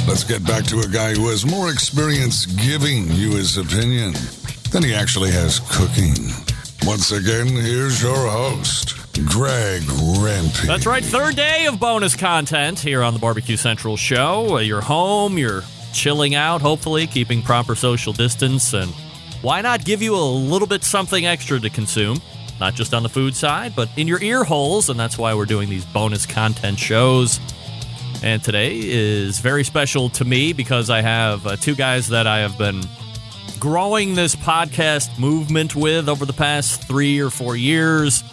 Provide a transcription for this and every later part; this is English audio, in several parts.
Let's get back to a guy who has more experience giving you his opinion than he actually has cooking. Once again, here's your host, Greg Rempe. That's right, third day of bonus content here on the Barbecue Central show. You're home, you're chilling out, hopefully, keeping proper social distance, and why not give you a little bit something extra to consume? Not just on the food side, but in your ear holes, and that's why we're doing these bonus content shows. And today is very special to me because I have two guys that I have been growing this podcast movement with over the past 3 or 4 years.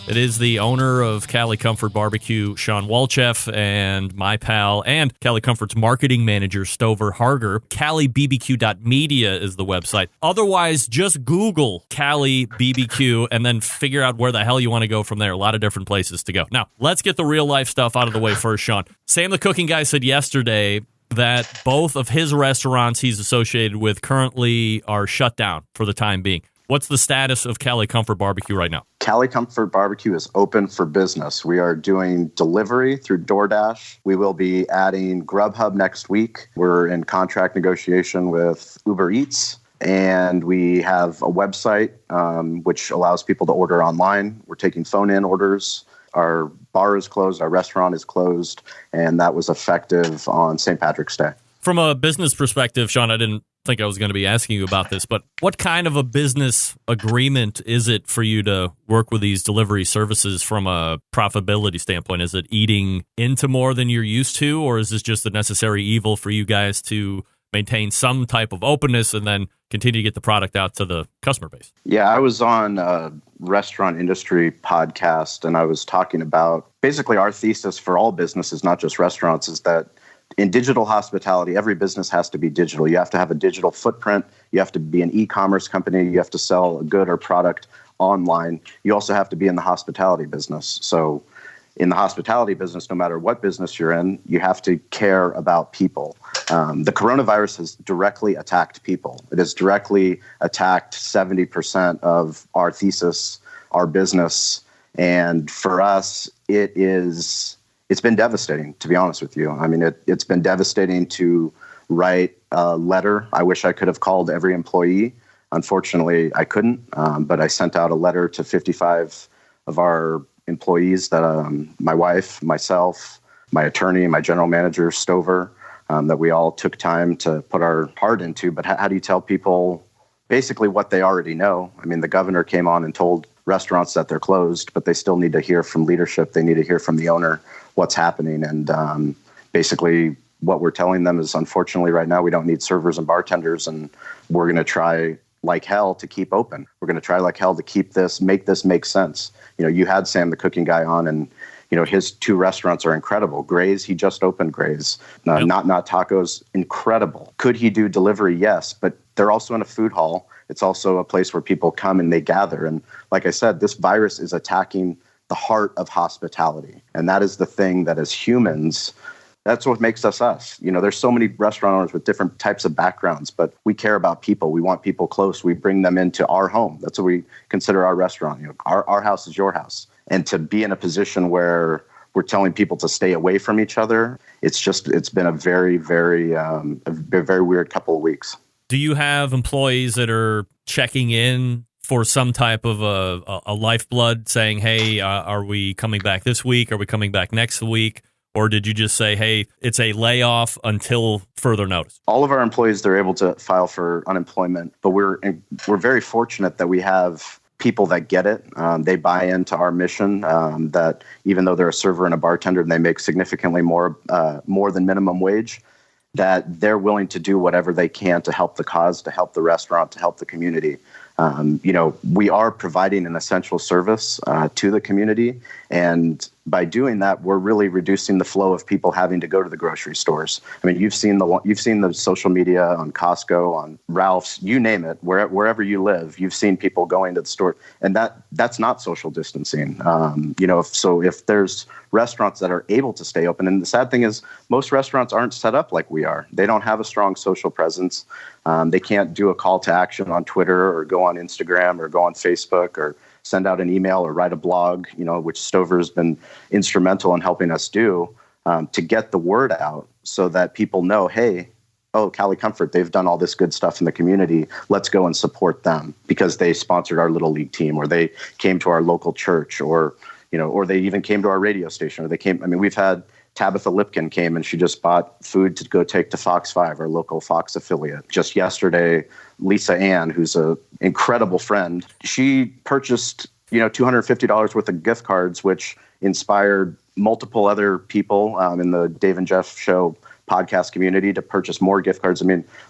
It is the owner of Cali Comfort Barbecue, Shawn Walchef, and my pal and Cali Comfort's marketing manager, Stover Harger. CaliBBQ.media is the website. Otherwise, just Google Cali BBQ and then figure out where the hell you want to go from there. A lot of different places to go. Now, let's get the real life stuff out of the way first, Shawn. Sam the Cooking Guy said yesterday that both of his restaurants he's associated with currently are shut down for the time being. What's the status of Cali Comfort Barbecue right now? Cali Comfort Barbecue is open for business. We are doing delivery through DoorDash. We will be adding Grubhub next week. We're in contract negotiation with Uber Eats, and we have a website which allows people to order online. We're taking phone-in orders. Our bar is closed, our restaurant is closed, and that was effective on St. Patrick's Day. From a business perspective, Shawn, I didn't think I was going to be asking you about this, but what kind of a business agreement is it for you to work with these delivery services from a profitability standpoint? Is it eating into more than you're used to, or is this just a necessary evil for you guys to maintain some type of openness and then continue to get the product out to the customer base? Yeah, I was on a restaurant industry podcast, and I was talking about basically our thesis for all businesses, not just restaurants, is that in digital hospitality, every business has to be digital. You have to have a digital footprint. You have to be an e-commerce company. You have to sell a good or product online. You also have to be in the hospitality business. So in the hospitality business, no matter what business you're in, you have to care about people. The coronavirus has directly attacked people. It has directly attacked 70% of our thesis, our business. And for us, it's been devastating, to be honest with you. I mean, it's been devastating to write a letter. I wish I could have called every employee. Unfortunately, I couldn't, but I sent out a letter to 55 of our employees, that my wife, myself, my attorney, my general manager, Stover, that we all took time to put our heart into. But how do you tell people basically what they already know? I mean, the governor came on and told restaurants that they're closed, but they still need to hear from leadership. They need to hear from the owner what's happening. And basically what we're telling them is, unfortunately, right now, we don't need servers and bartenders, and we're going to try like hell to keep open. We're going to try like hell to make this make sense. You know, you had Sam the Cooking Guy on, and you know, his 2 restaurants are incredible. Gray's, he just opened Gray's. Not Tacos, incredible. Could he do delivery? Yes, but they're also in a food hall. It's also a place where people come and they gather. And like I said, this virus is attacking the heart of hospitality. And that is the thing that as humans, that's what makes us us. You know, there's so many restaurant owners with different types of backgrounds, but we care about people. We want people close. We bring them into our home. That's what we consider our restaurant. You know, our house is your house. And to be in a position where we're telling people to stay away from each other, it's been a very, very, very weird couple of weeks. Do you have employees that are checking in for some type of a lifeblood, saying, hey, are we coming back this week? Are we coming back next week? Or did you just say, hey, it's a layoff until further notice? All of our employees, they're able to file for unemployment, but we're very fortunate that we have people that get it. They buy into our mission, that even though they're a server and a bartender and they make significantly more than minimum wage, that they're willing to do whatever they can to help the cause, to help the restaurant, to help the community. You know, we are providing an essential service to the community, and by doing that, we're really reducing the flow of people having to go to the grocery stores. I mean, you've seen the social media on Costco, on Ralph's, you name it, wherever you live, you've seen people going to the store, and that's not social distancing. You know, if there's restaurants that are able to stay open, and the sad thing is most restaurants aren't set up like we are. They don't have a strong social presence. They can't do a call to action on Twitter or go on Instagram or go on Facebook or send out an email or write a blog, you know, which Stover's been instrumental in helping us do to get the word out. so that people know, hey, oh, Cali Comfort, they've done all this good stuff in the community. Let's go and support them because they sponsored our Little League team, or they came to our local church, or they even came to our radio station, or we've had Tabitha Lipkin came and she just bought food to go take to Fox 5, our local Fox affiliate. Just yesterday, Lisa Ann, who's an incredible friend, she purchased, $250 worth of gift cards, which inspired multiple other people in the Dave and Jeff Show podcast community to purchase more gift cards.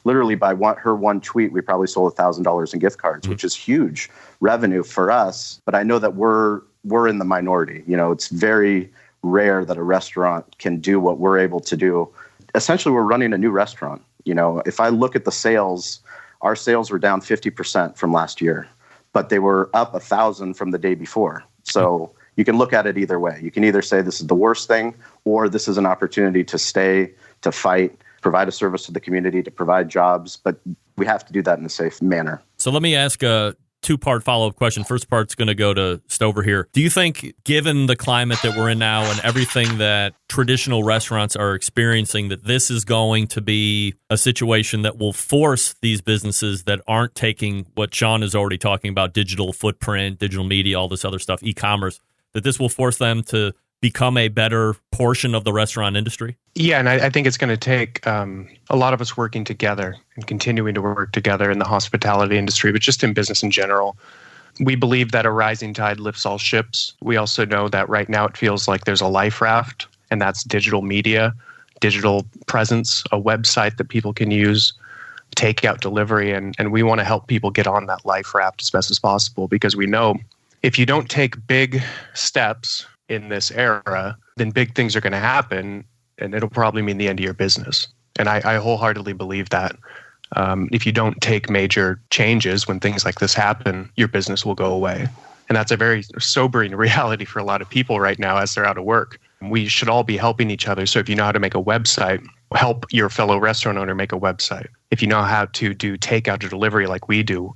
Literally by her one tweet, we probably sold $1,000 in gift cards, which is huge revenue for us. But I know that we're in the minority. It's very rare that a restaurant can do what we're able to do. Essentially, we're running a new restaurant. If I look at the sales, our sales were down 50% from last year, but they were up 1,000 from the day before. So you can look at it either way. You can either say this is the worst thing, or this is an opportunity to stay, to fight, provide a service to the community, to provide jobs. But we have to do that in a safe manner. So let me ask a two-part follow-up question. First part's going to go to Stover here. Do you think, given the climate that we're in now and everything that traditional restaurants are experiencing, that this is going to be a situation that will force these businesses that aren't taking what Shawn is already talking about, digital footprint, digital media, all this other stuff, e-commerce, that this will force them to become a better portion of the restaurant industry? Yeah, and I think it's going to take a lot of us working together and continuing to work together in the hospitality industry, but just in business in general. We believe that a rising tide lifts all ships. We also know that right now it feels like there's a life raft, and that's digital media, digital presence, a website that people can use, takeout delivery, and we want to help people get on that life raft as best as possible, because we know if you don't take big steps in this era, then big things are going to happen, and it'll probably mean the end of your business. And I wholeheartedly believe that. If you don't take major changes when things like this happen, your business will go away. And that's a very sobering reality for a lot of people right now as they're out of work. We should all be helping each other. So if you know how to make a website, help your fellow restaurant owner make a website. If you know how to do takeout or delivery like we do,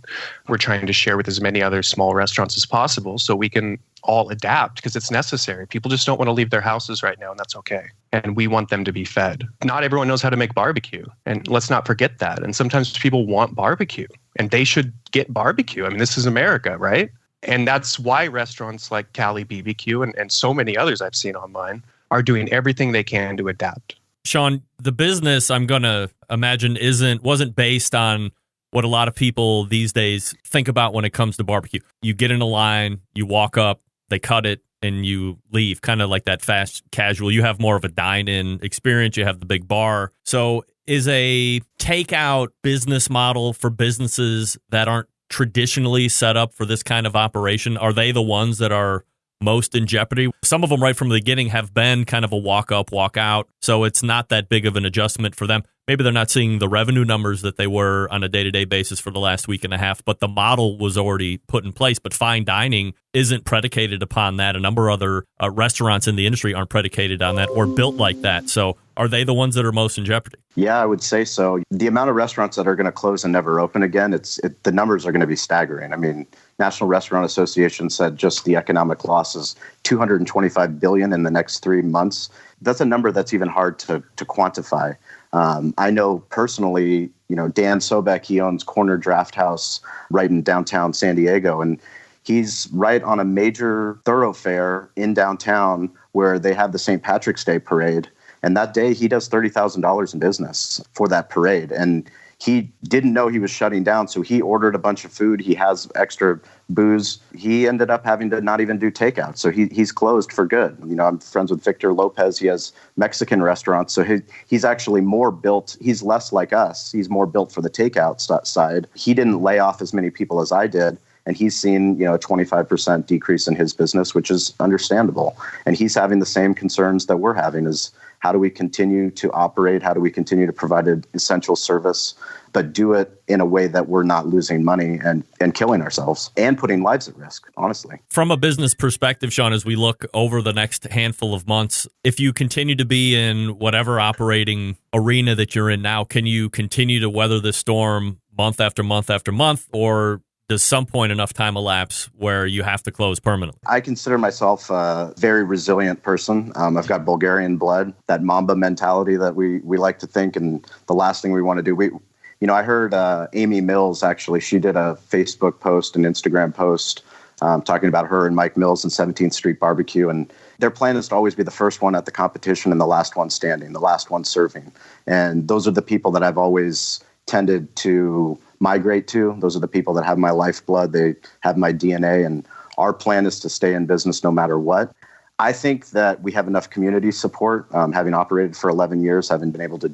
we're trying to share with as many other small restaurants as possible so we can all adapt, because it's necessary. People just don't want to leave their houses right now, and that's okay. And we want them to be fed. Not everyone knows how to make barbecue, and let's not forget that. And sometimes people want barbecue, and they should get barbecue. This is America, right? And that's why restaurants like Cali BBQ and so many others I've seen online are doing everything they can to adapt. Shawn, the business, I'm going to imagine, wasn't based on what a lot of people these days think about when it comes to barbecue. You get in a line, you walk up, they cut it, and you leave, kind of like that fast casual. You have more of a dine-in experience. You have the big bar. So is a takeout business model for businesses that aren't traditionally set up for this kind of operation, are they the ones that are most in jeopardy? Some of them right from the beginning have been kind of a walk up, walk out. So it's not that big of an adjustment for them. Maybe they're not seeing the revenue numbers that they were on a day-to-day basis for the last week and a half, but the model was already put in place. But fine dining isn't predicated upon that. A number of other restaurants in the industry aren't predicated on that or built like that. So are they the ones that are most in jeopardy? Yeah, I would say so. The amount of restaurants that are going to close and never open again, the numbers are going to be staggering. National Restaurant Association said just the economic loss is $225 billion in the next 3 months. That's a number that's even hard to quantify. I know personally, Dan Sobek, he owns Corner Draft House right in downtown San Diego, and he's right on a major thoroughfare in downtown where they have the St. Patrick's Day parade. And that day he does $30,000 in business for that parade. And he didn't know he was shutting down, so he ordered a bunch of food. He has extra booze. He ended up having to not even do takeout, so he's closed for good. I'm friends with Victor Lopez. He has Mexican restaurants, so he's actually more built. He's less like us. He's more built for the takeout side. He didn't lay off as many people as I did, and he's seen a 25% decrease in his business, which is understandable. And he's having the same concerns that we're having: is how do we continue to operate? How do we continue to provide an essential service, but do it in a way that we're not losing money and killing ourselves and putting lives at risk, honestly. From a business perspective, Shawn, as we look over the next handful of months, if you continue to be in whatever operating arena that you're in now, can you continue to weather this storm month after month after month, or does some point enough time elapse where you have to close permanently? I consider myself a very resilient person. I've got Bulgarian blood, that Mamba mentality that we like to think, and the last thing we want to do. I heard Amy Mills, actually, she did a Facebook post, an Instagram post, talking about her and Mike Mills and 17th Street Barbecue. And their plan is to always be the first one at the competition and the last one standing, the last one serving. And those are the people that I've always tended to migrate to. Those are the people that have my lifeblood. They have my DNA. And our plan is to stay in business no matter what. I think that we have enough community support, having operated for 11 years, having been able to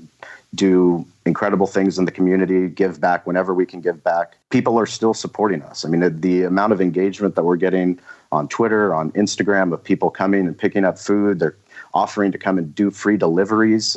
do incredible things in the community, give back whenever we can give back. People are still supporting us. I mean, the amount of engagement that we're getting on Twitter, on Instagram, of people coming and picking up food, they're offering to come and do free deliveries.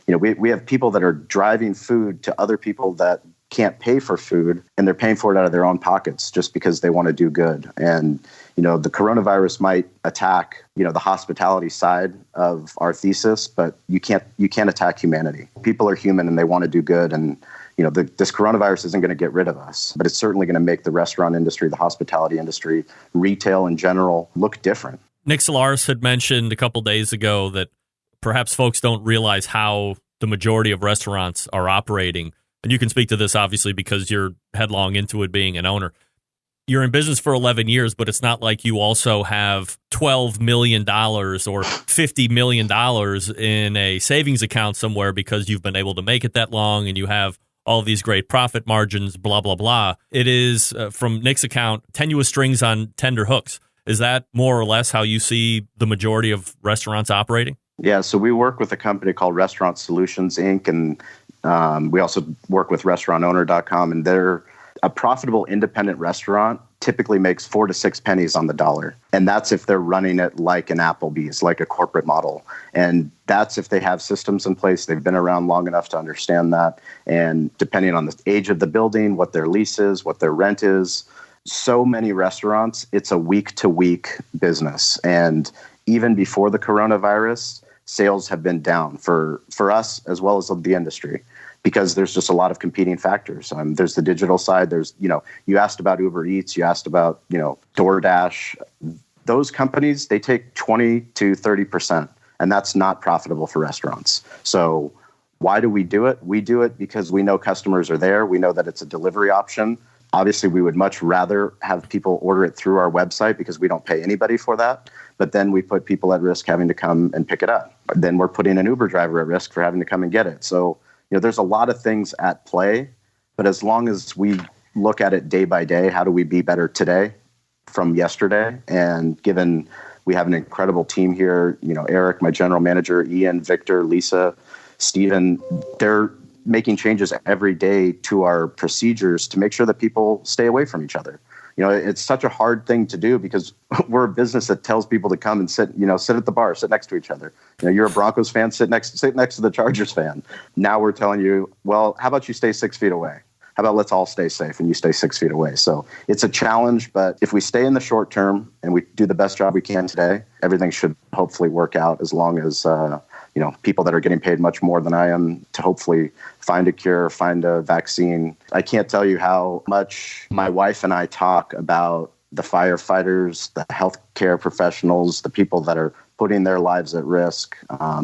We have people that are driving food to other people that can't pay for food, and they're paying for it out of their own pockets just because they want to do good. And the coronavirus might attack the hospitality side of our thesis, but you can't attack humanity. People are human and they want to do good. And this coronavirus isn't going to get rid of us, but it's certainly going to make the restaurant industry, the hospitality industry, retail in general, look different. Nick Solaris had mentioned a couple days ago that perhaps folks don't realize how the majority of restaurants are operating. And you can speak to this, obviously, because you're headlong into it being an owner. You're in business for 11 years, but it's not like you also have $12 million or $50 million in a savings account somewhere because you've been able to make it that long and you have all these great profit margins, blah, blah, blah. It is, from Nick's account, tenuous strings on tender hooks. Is that more or less how you see the majority of restaurants operating? Yeah, so we work with a company called Restaurant Solutions, Inc., and we also work with restaurantowner.com, and they're a profitable independent restaurant typically makes 4 to 6 pennies on the dollar. And that's if they're running it like an Applebee's, like a corporate model. And that's if they have systems in place. They've been around long enough to understand that. And depending on the age of the building, what their lease is, what their rent is, so many restaurants, it's a week-to-week business. And even before the coronavirus, sales have been down for us as well as the industry, because there's just a lot of competing factors. There's the digital side. There's, you asked about Uber Eats, you asked about, DoorDash. Those companies, they take 20 to 30%, and that's not profitable for restaurants. So why do we do it? We do it because we know customers are there. We know that it's a delivery option. Obviously, we would much rather have people order it through our website because we don't pay anybody for that. But then we put people at risk having to come and pick it up. Then we're putting an Uber driver at risk for having to come and get it. So, there's a lot of things at play. But as long as we look at it day by day, how do we be better today from yesterday? And given we have an incredible team here, Eric, my general manager, Ian, Victor, Lisa, Steven, they're making changes every day to our procedures to make sure that people stay away from each other. It's such a hard thing to do because we're a business that tells people to come and sit at the bar, sit next to each other. You're a Broncos fan, sit next to the Chargers fan. Now we're telling you, well, how about you stay 6 feet away? How about let's all stay safe and you stay 6 feet away? So it's a challenge, but if we stay in the short term and we do the best job we can today, everything should hopefully work out, as long as people that are getting paid much more than I am to hopefully find a cure, find a vaccine. I can't tell you how much my wife and I talk about the firefighters, the healthcare professionals, the people that are putting their lives at risk,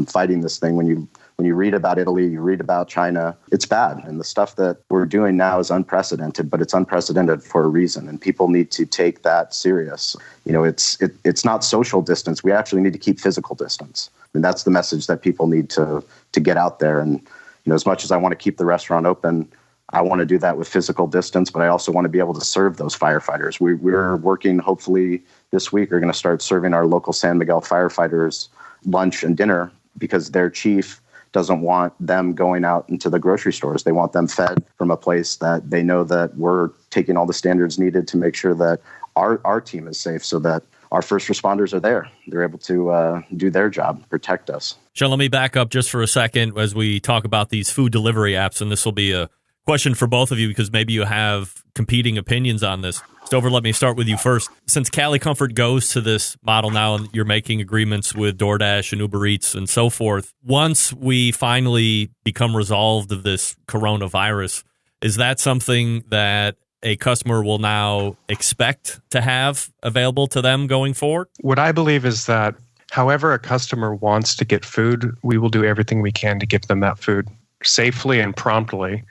fighting this thing. When you read about Italy, you read about China, it's bad. And the stuff that we're doing now is unprecedented, but it's unprecedented for a reason. And people need to take that serious. It's not social distance. We actually need to keep physical distance. And that's the message that people need to get out there. And, as much as I want to keep the restaurant open, I want to do that with physical distance, but I also want to be able to serve those firefighters. We're working, hopefully this week, we're going to start serving our local San Miguel firefighters lunch and dinner, because their chief doesn't want them going out into the grocery stores. They want them fed from a place that they know that we're taking all the standards needed to make sure that our team is safe, so that our first responders are there. They're able to do their job, protect us. Shawn, let me back up just for a second as we talk about these food delivery apps, and this will be a question for both of you because maybe you have competing opinions on this. Stover, let me start with you first. Since Cali Comfort goes to this model now and you're making agreements with DoorDash and Uber Eats and so forth, once we finally become resolved of this coronavirus, is that something that a customer will now expect to have available to them going forward? What I believe is that however a customer wants to get food, we will do everything we can to give them that food safely and promptly.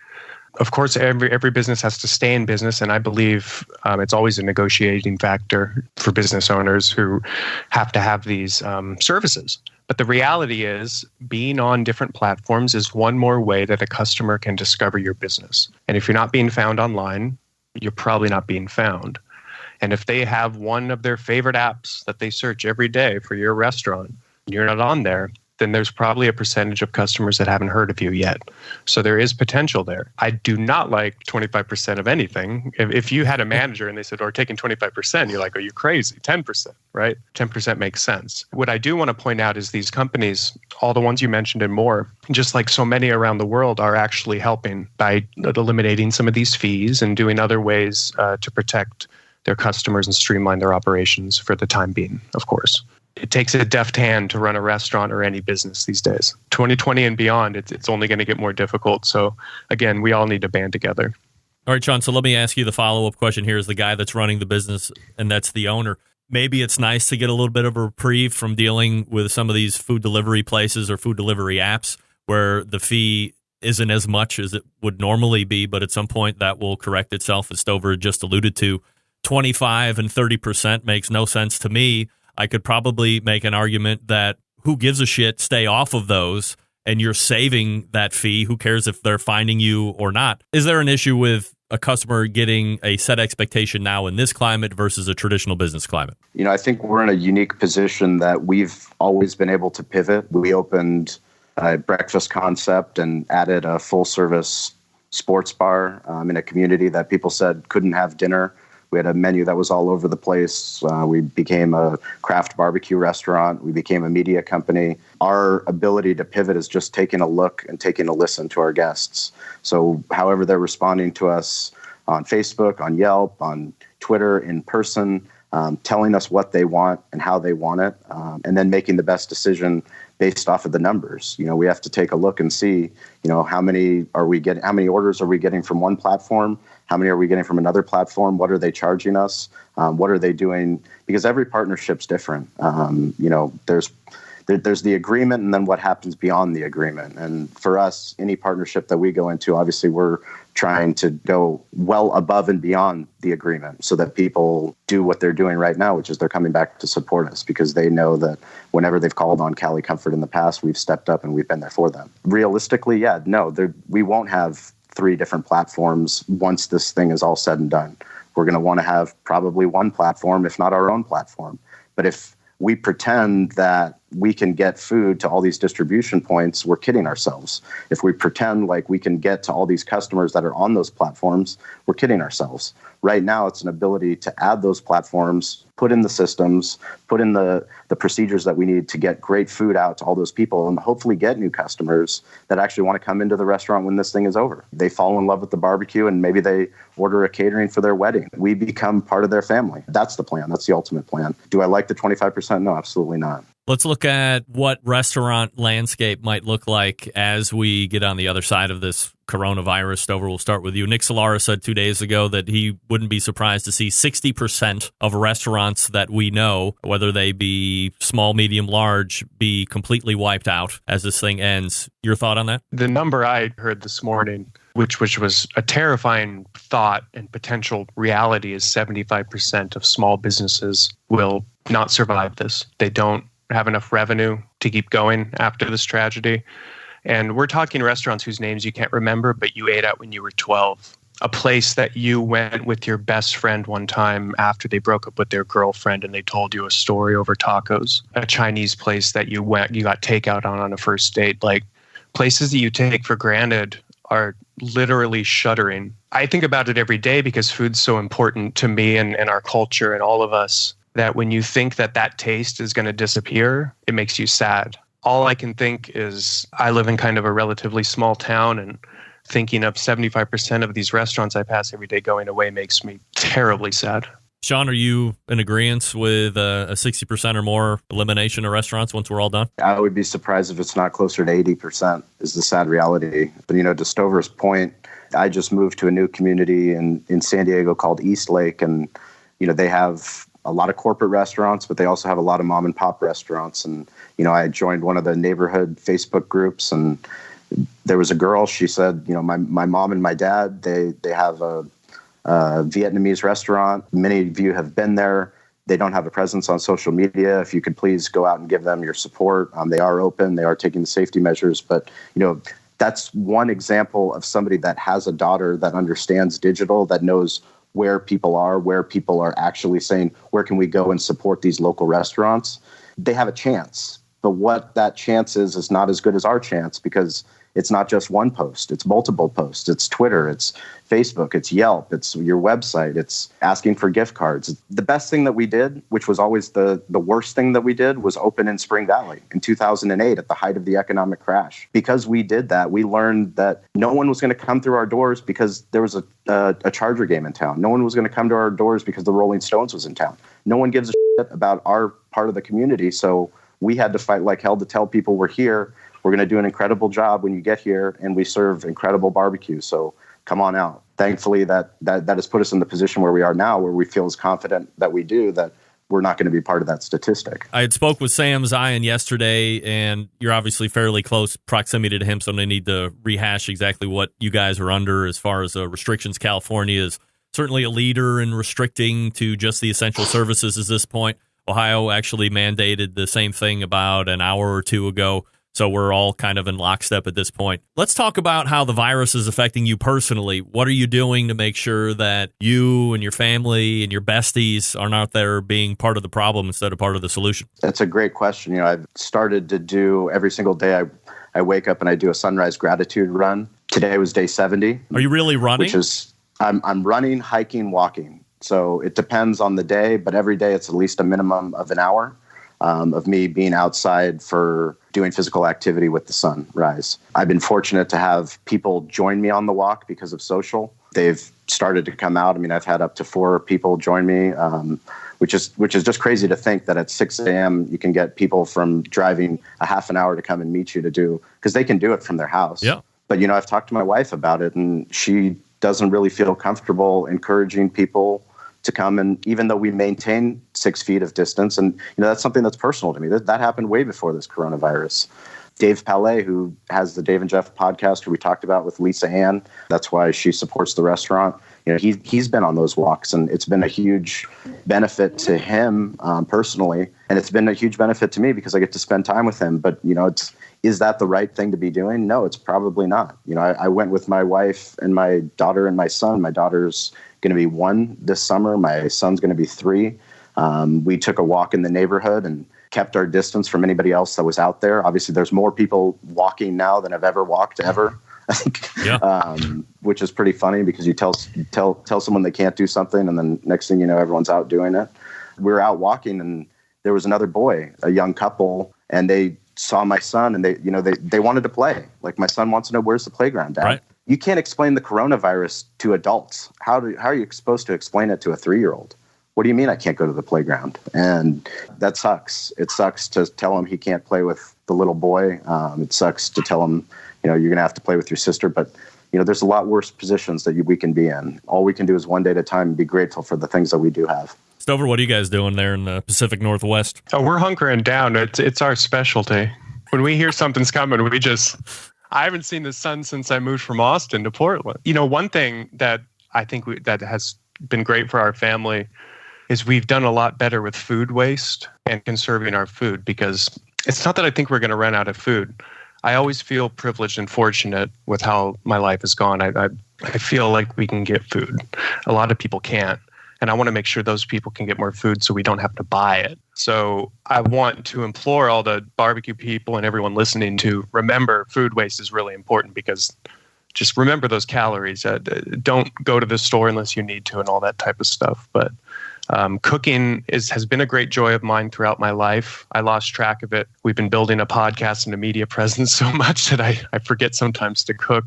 Of course, every business has to stay in business, and I believe it's always a negotiating factor for business owners who have to have these services. But the reality is, being on different platforms is one more way that a customer can discover your business. And if you're not being found online, you're probably not being found. And if they have one of their favorite apps that they search every day for your restaurant, and you're not on there, then there's probably a percentage of customers that haven't heard of you yet. So there is potential there. I do not like 25% of anything. If you had a manager and they said, "We're taking 25%, you're like, "Are you crazy? 10%, right? 10% makes sense. What I do want to point out is these companies, all the ones you mentioned and more, just like so many around the world, are actually helping by eliminating some of these fees and doing other ways to protect their customers and streamline their operations for the time being, of course. It takes a deft hand to run a restaurant or any business these days. 2020 and beyond, it's only going to get more difficult. So again, we all need to band together. All right, Shawn, so let me ask you the follow-up question here as the guy that's running the business, and that's the owner. Maybe it's nice to get a little bit of a reprieve from dealing with some of these food delivery places or food delivery apps where the fee isn't as much as it would normally be, but at some point that will correct itself, as Stover just alluded to. 25 and 30% makes no sense to me. I could probably make an argument that who gives a shit, stay off of those, and you're saving that fee. Who cares if they're finding you or not? Is there an issue with a customer getting a set expectation now in this climate versus a traditional business climate? You know, I think we're in a unique position that we've always been able to pivot. We opened a breakfast concept and added a full-service sports bar in a community that people said couldn't have dinner. We had a menu that was all over the place. We became a craft barbecue restaurant. We became a media company. Our ability to pivot is just taking a look and taking a listen to our guests. So however they're responding to us on Facebook, on Yelp, on Twitter, in person, telling us what they want and how they want it, and then making the best decision based off of the numbers. You know, we have to take a look and see, you know, how many orders are we getting from one platform? How many are we getting from another platform? What are they charging us? What are they doing? Because every partnership's different. You know, there's the agreement and then what happens beyond the agreement. And for us, any partnership that we go into, obviously we're trying to go well above and beyond the agreement so that people do what they're doing right now, which is they're coming back to support us because they know that whenever they've called on Cali Comfort in the past, we've stepped up and we've been there for them. Realistically, we won't have 3 different platforms once this thing is all said and done. We're going to want to have probably one platform, if not our own platform. But if we pretend that we can get food to all these distribution points, we're kidding ourselves. If we pretend like we can get to all these customers that are on those platforms, we're kidding ourselves. Right now, it's an ability to add those platforms, put in the systems, put in the procedures that we need to get great food out to all those people and hopefully get new customers that actually want to come into the restaurant when this thing is over. They fall in love with the barbecue and maybe they order a catering for their wedding. We become part of their family. That's the plan. That's the ultimate plan. Do I like the 25%? No, absolutely not. Let's look at what restaurant landscape might look like as we get on the other side of this coronavirus. Stover, we'll start with you. Nick Solara said 2 days ago that he wouldn't be surprised to see 60% of restaurants that we know, whether they be small, medium, large, be completely wiped out as this thing ends. Your thought on that? The number I heard this morning, which was a terrifying thought and potential reality, is 75% of small businesses will not survive this. They don't have enough revenue to keep going after this tragedy. And we're talking restaurants whose names you can't remember, but you ate at when you were 12. A place that you went with your best friend one time after they broke up with their girlfriend and they told you a story over tacos. A Chinese place that you got takeout on a first date. Like, places that you take for granted are literally shuddering. I think about it every day because food's so important to me and our culture and all of us, that when you think that taste is going to disappear, it makes you sad. All I can think is I live in kind of a relatively small town, and thinking of 75% of these restaurants I pass every day going away makes me terribly sad. Shawn, are you in agreement with a 60% or more elimination of restaurants once we're all done? I would be surprised if it's not closer to 80% is the sad reality. But, to Stover's point, I just moved to a new community in San Diego called East Lake. And, they have a lot of corporate restaurants, but they also have a lot of mom and pop restaurants. And, I joined one of the neighborhood Facebook groups, and there was a girl, she said, my mom and my dad, they have a Vietnamese restaurant. Many of you have been there. They don't have a presence on social media. If you could please go out and give them your support. They are open. They are taking the safety measures. But, that's one example of somebody that has a daughter that understands digital, that knows where people are actually saying, where can we go and support these local restaurants? They have a chance. But what that chance is not as good as our chance, because it's not just one post. It's multiple posts. It's Twitter. It's Facebook. It's Yelp. It's your website. It's asking for gift cards. The best thing that we did, which was always the worst thing that we did, was open in Spring Valley in 2008 at the height of the economic crash. Because we did that, we learned that no one was going to come through our doors because there was a Charger game in town. No one was going to come to our doors because the Rolling Stones was in town. No one gives a shit about our part of the community. So we had to fight like hell to tell people we're here. We're going to do an incredible job when you get here, and we serve incredible barbecue. So come on out. Thankfully, that has put us in the position where we are now, where we feel as confident that we do, that we're not going to be part of that statistic. I had spoke with Sam Zion yesterday, and you're obviously fairly close proximity to him, so I need to rehash exactly what you guys are under as far as restrictions. California is certainly a leader in restricting to just the essential services at this point. Ohio actually mandated the same thing about an hour or two ago. So we're all kind of in lockstep at this point. Let's talk about how the virus is affecting you personally. What are you doing to make sure that you and your family and your besties are not there being part of the problem instead of part of the solution? That's a great question. I've started to do every single day. I wake up and I do a sunrise gratitude run. Today was day 70. Are you really running? Which is, I'm running, hiking, walking. So it depends on the day, but every day it's at least a minimum of an hour of me being outside for doing physical activity with the sunrise. I've been fortunate to have people join me on the walk because of social. They've started to come out. I mean, I've had up to 4 people join me, which is just crazy to think that at 6 a.m. you can get people from driving a half an hour to come and meet you to do, because they can do it from their house. Yeah. But, I've talked to my wife about it, and she doesn't really feel comfortable encouraging people to come. And even though we maintain 6 feet of distance, and that's something that's personal to me. That happened way before this coronavirus. Dave Palais, who has the Dave and Jeff podcast, who we talked about with Lisa Ann, that's why she supports the restaurant. He's been on those walks, and it's been a huge benefit to him personally, and it's been a huge benefit to me because I get to spend time with him. But is that the right thing to be doing? No, it's probably not. I went with my wife and my daughter and my son. My daughter's going to be 1 this summer. My son's going to be 3. We took a walk in the neighborhood and kept our distance from anybody else that was out there. Obviously, there's more people walking now than have ever walked ever. I think, yeah. Which is pretty funny because you tell someone they can't do something, and then next thing you know, everyone's out doing it. We were out walking, and there was another boy, a young couple, and they saw my son, and they wanted to play. Like, my son wants to know, where's the playground, Dad? Right. You can't explain the coronavirus to adults. How are you supposed to explain it to a 3-year-old? What do you mean I can't go to the playground? And that sucks. It sucks to tell him he can't play with the little boy. It sucks to tell him, you're going to have to play with your sister. But, there's a lot worse positions that we can be in. All we can do is one day at a time and be grateful for the things that we do have. Stover, what are you guys doing there in the Pacific Northwest? Oh, we're hunkering down. It's our specialty. When we hear something's coming, I haven't seen the sun since I moved from Austin to Portland. One thing that I think that has been great for our family is we've done a lot better with food waste and conserving our food, because it's not that I think we're going to run out of food. I always feel privileged and fortunate with how my life has gone. I feel like we can get food. A lot of people can't. And I want to make sure those people can get more food so we don't have to buy it. So I want to implore all the barbecue people and everyone listening to remember food waste is really important, because just remember those calories. Don't go to the store unless you need to and all that type of stuff. But Cooking has been a great joy of mine throughout my life. I lost track of it. We've been building a podcast and a media presence so much that I forget sometimes to cook.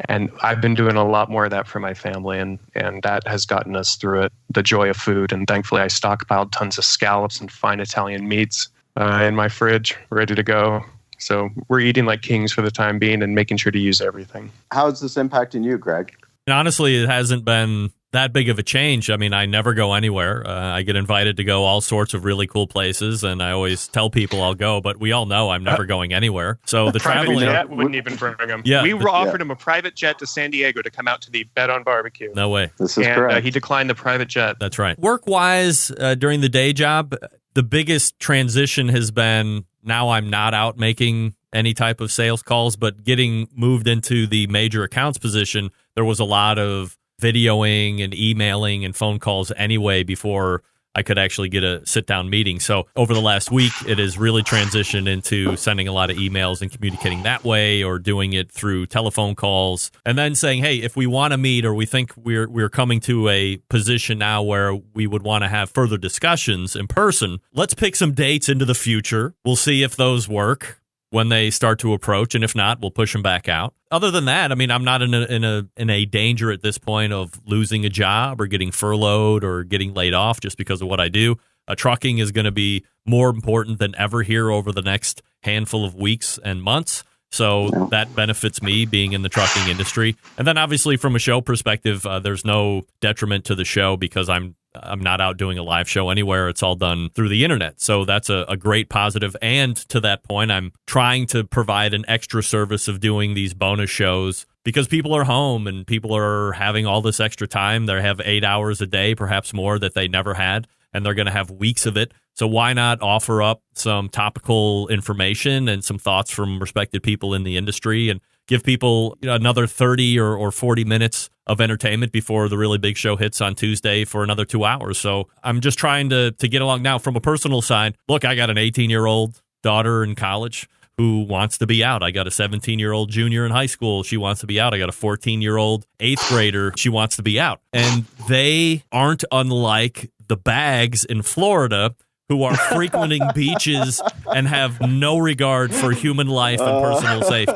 And I've been doing a lot more of that for my family, and that has gotten us through it, the joy of food. And thankfully, I stockpiled tons of scallops and fine Italian meats in my fridge, ready to go. So we're eating like kings for the time being and making sure to use everything. How is this impacting you, Greg? And honestly, it hasn't been that big of a change. I mean, I never go anywhere. I get invited to go all sorts of really cool places, and I always tell people I'll go, but we all know I'm never going anywhere. So the traveling jet wouldn't even bring him. Yeah, we offered him a private jet to San Diego to come out to the Bet on Barbecue. No way. This is correct. He declined the private jet. That's right. Work-wise, during the day job, the biggest transition has been now I'm not out making any type of sales calls, but getting moved into the major accounts position, there was a lot of videoing and emailing and phone calls anyway before I could actually get a sit-down meeting. So over the last week, it has really transitioned into sending a lot of emails and communicating that way, or doing it through telephone calls, and then saying, hey, if we want to meet, or we think we're coming to a position now where we would want to have further discussions in person, let's pick some dates into the future. We'll see if those work when they start to approach, and if not, we'll push them back out. Other than that, I mean, I'm not in a danger at this point of losing a job or getting furloughed or getting laid off just because of what I do. Trucking is going to be more important than ever here over the next handful of weeks and months. So that benefits me being in the trucking industry. And then obviously from a show perspective, there's no detriment to the show because I'm not out doing a live show anywhere. It's all done through the internet. So that's a great positive. And to that point, I'm trying to provide an extra service of doing these bonus shows because people are home and people are having all this extra time. They have 8 hours a day, perhaps more, that they never had, and they're going to have weeks of it. So why not offer up some topical information and some thoughts from respected people in the industry and give people another 30 or 40 minutes of entertainment before the really big show hits on Tuesday for another 2 hours. So I'm just trying to get along. Now, from a personal side, look, I got an 18-year-old daughter in college who wants to be out. I got a 17-year-old junior in high school. She wants to be out. I got a 14-year-old eighth grader. She wants to be out. And they aren't unlike the bags in Florida who are frequenting beaches and have no regard for human life and personal safety.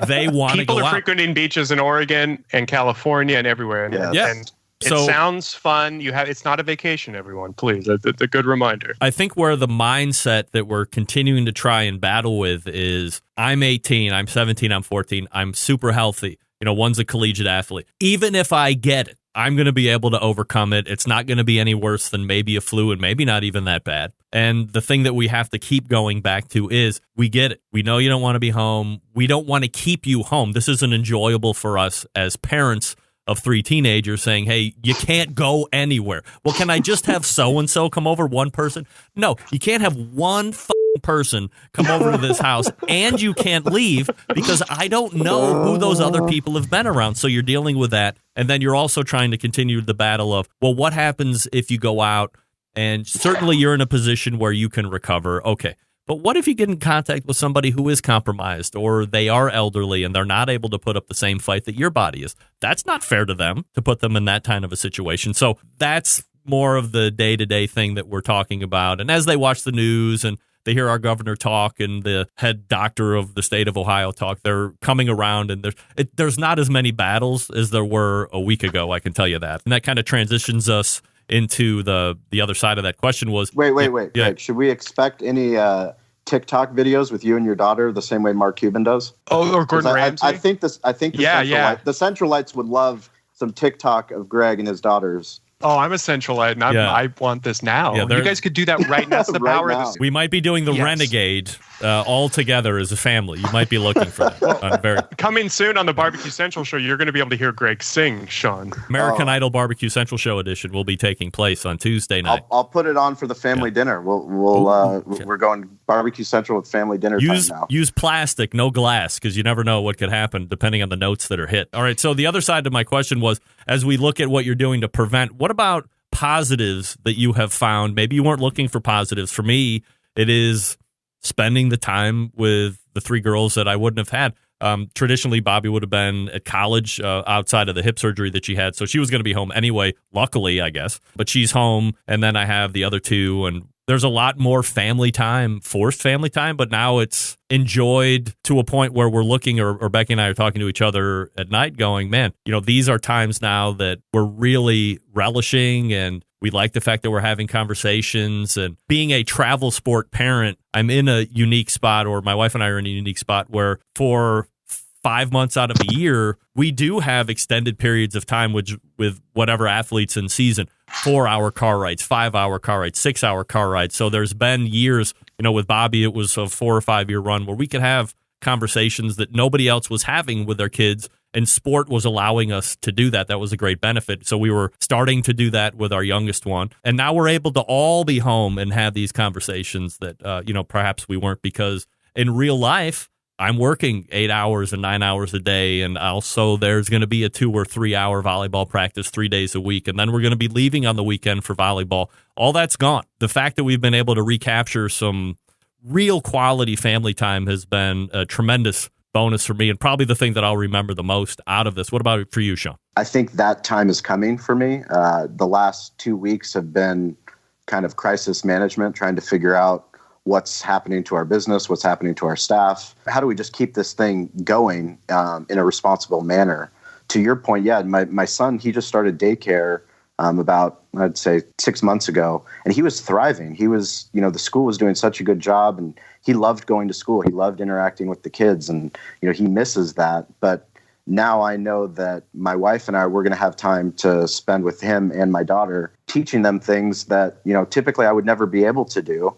They want to go out. People are frequenting beaches in Oregon and California and everywhere. And it sounds fun. It's not a vacation, everyone. Please, it's a good reminder. I think where the mindset that we're continuing to try and battle with is I'm 18, I'm 17, I'm 14, I'm super healthy. One's a collegiate athlete. Even if I get it, I'm going to be able to overcome it. It's not going to be any worse than maybe a flu, and maybe not even that bad. And the thing that we have to keep going back to is we get it. We know you don't want to be home. We don't want to keep you home. This isn't enjoyable for us as parents of 3 teenagers saying, hey, you can't go anywhere. Well, can I just have so-and-so come over, one person? No, you can't have one person come over to this house, and you can't leave because I don't know who those other people have been around. So you're dealing with that. And then you're also trying to continue the battle of, well, what happens if you go out and certainly you're in a position where you can recover? Okay. But what if you get in contact with somebody who is compromised or they are elderly and they're not able to put up the same fight that your body is? That's not fair to them to put them in that kind of a situation. So that's more of the day-to-day thing that we're talking about. And as they watch the news and they hear our governor talk and the head doctor of the state of Ohio talk, they're coming around, and there's not as many battles as there were a week ago, I can tell you that. And that kind of transitions us into the other side of that question was... Wait. Yeah. Greg, should we expect any TikTok videos with you and your daughter the same way Mark Cuban does? Oh, or Gordon Ramsay? I think the Centralites would love some TikTok of Greg and his daughters. Oh, I'm a Centralite, and I want this now. Yeah, you guys could do that right now. That's the power of this. We might be doing the Renegade all together as a family. You might be looking for that. Coming soon on the Barbecue Central show, you're going to be able to hear Greg sing, Shawn. American Idol Barbecue Central Show edition will be taking place on Tuesday night. I'll put it on for the family dinner. We're going Barbecue Central with family dinner time now. Use plastic, no glass, because you never know what could happen depending on the notes that are hit. All right, so the other side of my question was, as we look at what you're doing to prevent, what about positives that you have found? Maybe you weren't looking for positives. For me, it is spending the time with the 3 girls that I wouldn't have had. Traditionally, Bobby would have been at college outside of the hip surgery that she had. So she was going to be home anyway, luckily, I guess. But she's home. And then I have the other two. And there's a lot more family time, forced family time. But now it's enjoyed to a point where we're looking, or Becky and I are talking to each other at night going, man, these are times now that we're really relishing, and we like the fact that we're having conversations. And being a travel sport parent, I'm in a unique spot, or my wife and I are in a unique spot where for 5 months out of a year, we do have extended periods of time with whatever athletes in season, 4-hour car rides, 5-hour car rides, 6-hour car rides. So there's been years, with Bobby, it was a 4 or 5 year run where we could have conversations that nobody else was having with their kids. And sport was allowing us to do that. That was a great benefit. So we were starting to do that with our youngest one. And now we're able to all be home and have these conversations that, perhaps we weren't, because in real life, I'm working 8 hours and 9 hours a day. And also there's going to be a 2 or 3 hour volleyball practice 3 days a week. And then we're going to be leaving on the weekend for volleyball. All that's gone. The fact that we've been able to recapture some real quality family time has been a tremendous bonus for me, and probably the thing that I'll remember the most out of this. What about it for you, Shawn? I think that time is coming for me. The last 2 weeks have been kind of crisis management, trying to figure out what's happening to our business, what's happening to our staff. How do we just keep this thing going in a responsible manner? To your point, yeah, my son, he just started daycare about, I'd say, 6 months ago, and he was thriving. He was, the school was doing such a good job, and he loved going to school. He loved interacting with the kids, and, he misses that. But now I know that my wife and I, we're going to have time to spend with him and my daughter, teaching them things that, typically I would never be able to do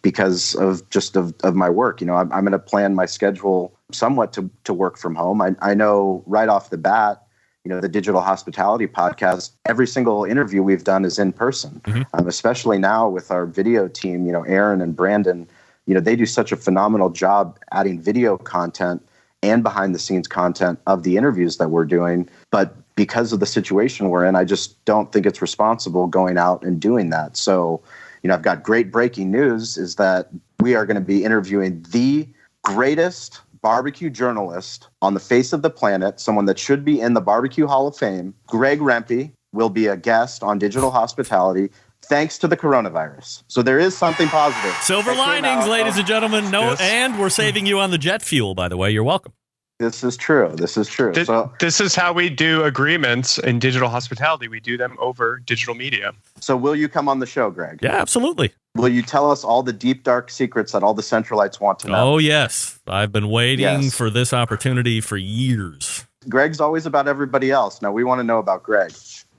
because of my work. I'm going to plan my schedule somewhat to work from home. I know right off the bat, the Digital Hospitality Podcast, every single interview we've done is in person, especially now with our video team, Aaron and Brandon, they do such a phenomenal job adding video content and behind the scenes content of the interviews that we're doing. But because of the situation we're in, I just don't think it's responsible going out and doing that. So, I've got great breaking news is that we are going to be interviewing the greatest barbecue journalist on the face of the planet, someone that should be in the Barbecue Hall of Fame. Greg Rempe will be a guest on Digital Hospitality, thanks to the coronavirus. So there is something positive. Silver linings, ladies and gentlemen. Yes. And we're saving you on the jet fuel, by the way. You're welcome. This is true. This is how we do agreements in digital hospitality. We do them over digital media. So will you come on the show, Greg? Yeah, absolutely. Will you tell us all the deep, dark secrets that all the Centralites want to know? Oh, yes. I've been waiting for this opportunity for years. Greg's always about everybody else. Now, we want to know about Greg.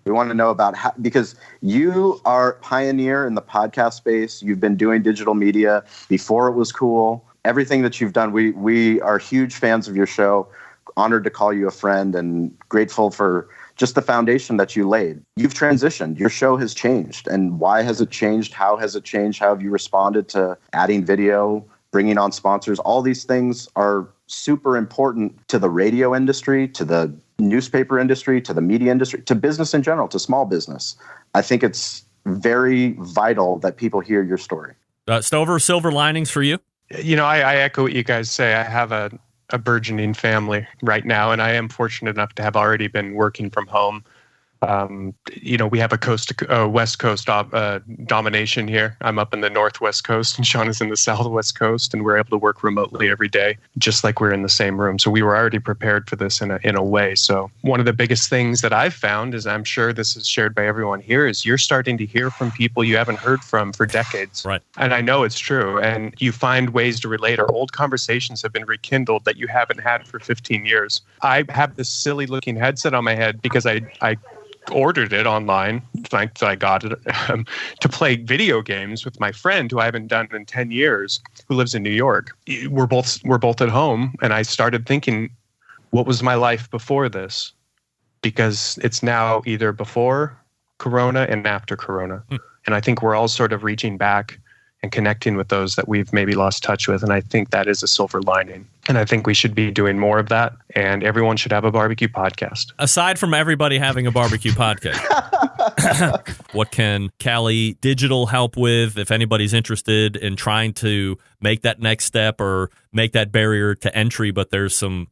We want to know about how, because you are a pioneer in the podcast space. You've been doing digital media before it was cool. Everything that you've done, we are huge fans of your show, honored to call you a friend, and grateful for just the foundation that you laid. You've transitioned. Your show has changed. And why has it changed? How has it changed? How have you responded to adding video, bringing on sponsors? All these things are super important to the radio industry, to the newspaper industry, to the media industry, to business in general, to small business. I think it's very vital that people hear your story. Stover, silver linings for you? I echo what you guys say. I have a burgeoning family right now, and I am fortunate enough to have already been working from home. We have a West Coast domination here. I'm up in the Northwest Coast, and Shawn is in the Southwest Coast, and we're able to work remotely every day, just like we're in the same room. So we were already prepared for this in a way. So one of the biggest things that I've found is, I'm sure this is shared by everyone here, is you're starting to hear from people you haven't heard from for decades. Right. And I know it's true. And you find ways to relate. Our old conversations have been rekindled that you haven't had for 15 years. I have this silly looking headset on my head because I ordered it online. Thanks, I got it to play video games with my friend who I haven't done in 10 years, who lives in New York. We're both at home, and I started thinking, what was my life before this? Because it's now either before Corona and after Corona. And I think we're all sort of reaching back and connecting with those that we've maybe lost touch with. And I think that is a silver lining. And I think we should be doing more of that. And everyone should have a barbecue podcast. Aside from everybody having a barbecue podcast. What can Cali Digital help with if anybody's interested in trying to make that next step or make that barrier to entry, but there's some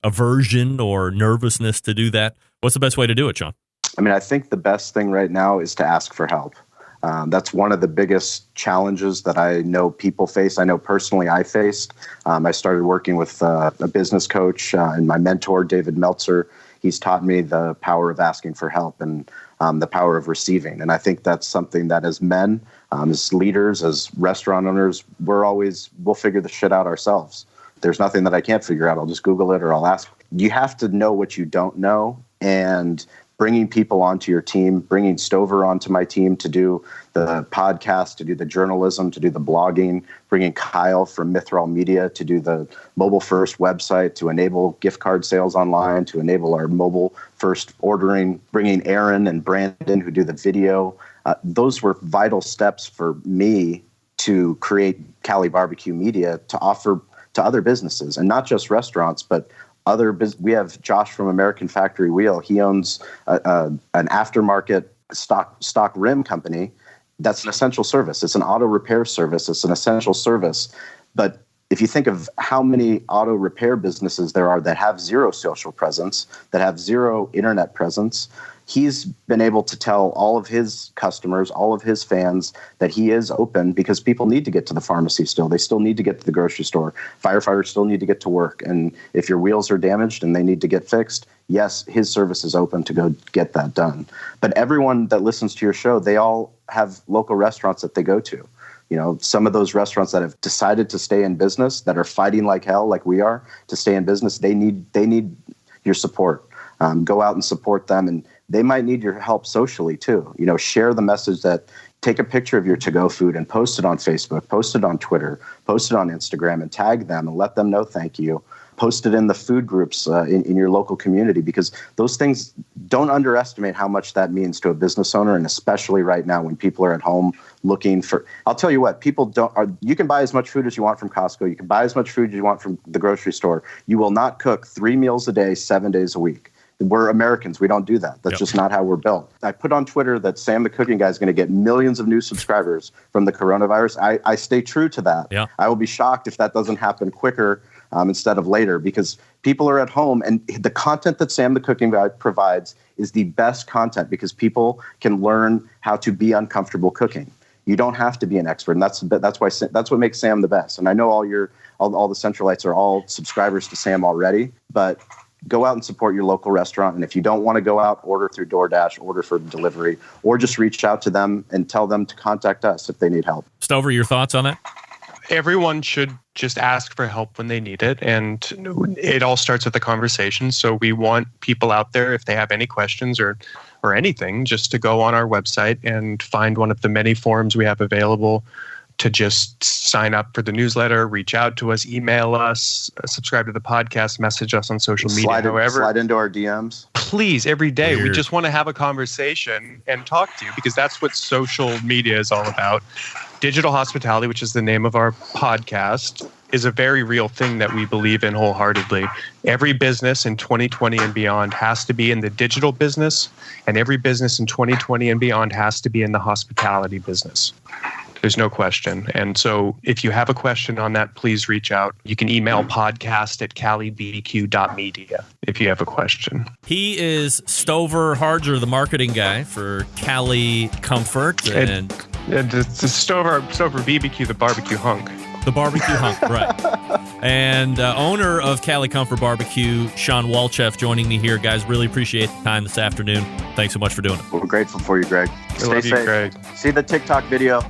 aversion or nervousness to do that? What's the best way to do it, Shawn? I mean, I think the best thing right now is to ask for help. That's one of the biggest challenges that I know people face. I know personally I faced. I started working with a business coach and my mentor, David Meltzer. He's taught me the power of asking for help and the power of receiving. And I think that's something that as men, as leaders, as restaurant owners, we'll figure the shit out ourselves. There's nothing that I can't figure out. I'll just Google it or I'll ask. You have to know what you don't know, and bringing people onto your team, bringing Stover onto my team to do the podcast, to do the journalism, to do the blogging, bringing Kyle from Mithril Media to do the mobile-first website, to enable gift card sales online, to enable our mobile-first ordering, bringing Aaron and Brandon who do the video. Those were vital steps for me to create Cali BBQ Media to offer to other businesses, and not just restaurants, but we have Josh from American Factory Wheel. He owns an aftermarket stock rim company. That's an essential service. It's an auto repair service. It's an essential service. But if you think of how many auto repair businesses there are that have zero social presence, that have zero internet presence, he's been able to tell all of his customers, all of his fans, that he is open because people need to get to the pharmacy still. They still need to get to the grocery store. Firefighters still need to get to work. And if your wheels are damaged and they need to get fixed, yes, his service is open to go get that done. But everyone that listens to your show, they all have local restaurants that they go to. You know, some of those restaurants that have decided to stay in business, that are fighting like hell, like we are, to stay in business, they need your support. Go out and support them, and they might need your help socially too. You know, share the message that take a picture of your to-go food and post it on Facebook, post it on Twitter, post it on Instagram, and tag them and let them know thank you. Post it in the food groups in your local community, because those things, don't underestimate how much that means to a business owner, and especially right now when people are at home looking for. I'll tell you what, you can buy as much food as you want from Costco. You can buy as much food as you want from the grocery store. You will not cook 3 meals a day, 7 days a week. We're Americans. We don't do that. That's just not how we're built. I put on Twitter that Sam the Cooking Guy is going to get millions of new subscribers from the coronavirus. I stay true to that. Yeah. I will be shocked if that doesn't happen quicker instead of later, because people are at home, and the content that Sam the Cooking Guy provides is the best content because people can learn how to be uncomfortable cooking. You don't have to be an expert, and that's what makes Sam the best. And I know all the Centralites are all subscribers to Sam already, but go out and support your local restaurant. And if you don't want to go out, order through DoorDash, order for delivery, or just reach out to them and tell them to contact us if they need help. Stover, your thoughts on that? Everyone should just ask for help when they need it. And it all starts with a conversation. So we want people out there, if they have any questions or anything, just to go on our website and find one of the many forms we have available to just sign up for the newsletter, reach out to us, email us, subscribe to the podcast, message us on social media, slide into our DMs. Please, every day. Weird. We just want to have a conversation and talk to you, because that's what social media is all about. Digital hospitality, which is the name of our podcast, is a very real thing that we believe in wholeheartedly. Every business in 2020 and beyond has to be in the digital business, and every business in 2020 and beyond has to be in the hospitality business. There's no question. And so if you have a question on that, please reach out. You can email podcast@calibq.media if you have a question. He is Stover Harger, the marketing guy for Cali Comfort. And it's Stover BBQ, the barbecue hunk. The barbecue hunk, right. And owner of Cali Comfort Barbecue, Shawn Walchef, joining me here. Guys, really appreciate the time this afternoon. Thanks so much for doing it. We're grateful for you, Greg. Stay safe. Greg. See the TikTok video.